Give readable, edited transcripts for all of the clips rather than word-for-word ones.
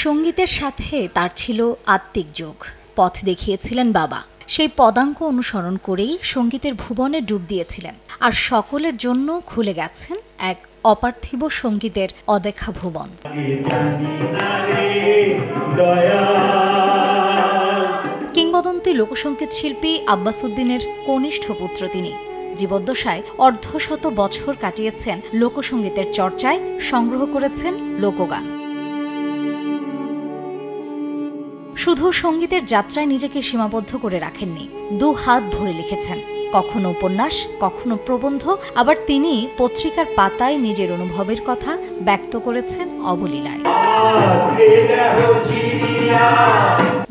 সঙ্গীতের সাথে তার ছিল আত্মিক যোগ। পথ দেখিয়েছিলেন বাবা। সেই পদাঙ্ক অনুসরণ করেই সঙ্গীতের ভুবনে ডুব দিয়েছিলেন, আর সকলের জন্য খুলে গেছেন এক অপার্থিব সঙ্গীতের অদেখা ভুবন। কিংবদন্তি লোকসঙ্গীত শিল্পী আব্বাস উদ্দিনের কনিষ্ঠ পুত্র তিনি। জীবদ্দশায় অর্ধশত বছর কাটিয়েছেন লোকসঙ্গীতের চর্চায়, সংগ্রহ করেছেন লোকগান। শুধু সঙ্গীতের যাত্রায় নিজেকে সীমাবদ্ধ করে রাখেননি, 2 হাত ভরে লিখেছেন, কখনো উপন্যাস, কখনো প্রবন্ধ, আবার তিনি পত্রিকার পাতায় নিজের অনুভবের কথা ব্যক্ত করেছেন অবলীলায়।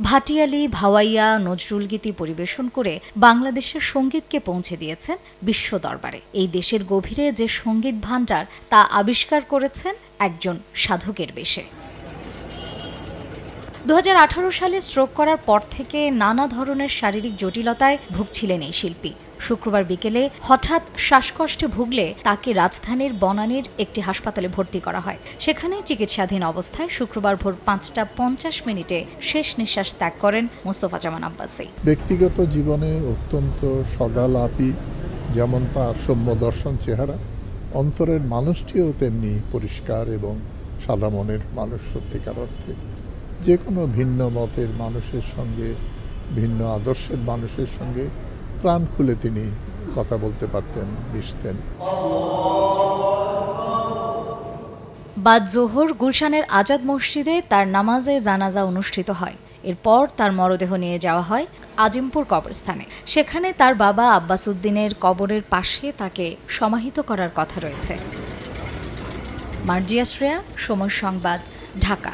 ভাটিয়ালি, ভাওয়াইয়া, নজরুল গীতি পরিবেশন করে বাংলাদেশের সঙ্গীতকে পৌঁছে দিয়েছেন বিশ্ব দরবারে। এই দেশের গভীরে যে সঙ্গীত ভাণ্ডার, তা আবিষ্কার করেছেন একজন সাধকের বেশে। 2018 সালে স্ট্রোক করার পর থেকে নানা ধরনের শারীরিক জটিলতায় ভুগছিলেন এই শিল্পী। শুক্রবার বিকেলে হঠাৎ শ্বাসকষ্টে ভুগলে তাকে রাজধানীর বনানীর একটি হাসপাতালে ভর্তি করা হয়। সেখানে চিকিৎসাধীন অবস্থায় শুক্রবার ভোর 5:50 শেষ নিঃশ্বাস ত্যাগ করেন মোস্তফা জামান আব্বাসী। ব্যক্তিগত জীবনে অত্যন্ত সদালাপী, যেমন তার সৌম্য দর্শন চেহারা, অন্তরের মানুষটিও তেমনি পরিষ্কার এবং সাদা মনের মানুষ। সত্যিকার অর্থে যে কোনো ভিন্ন মতের মানুষের সঙ্গে, ভিন্ন আদর্শের মানুষের সঙ্গে প্রাণ খুলে তিনি কথা বলতে পারতেন, মিশতেন। বাদ জোহর গুলশানের আজাদ মসজিদে তার নামাজে জানাজা অনুষ্ঠিত হয়। এরপর তার মরদেহ নিয়ে যাওয়া হয় আজিমপুর কবরস্থানে। সেখানে তার বাবা আব্বাস উদ্দিনের কবরের পাশে তাকে সমাহিত করার কথা রয়েছে। মার্জিয়া শ্রেয়া, সময় সংবাদ, ঢাকা।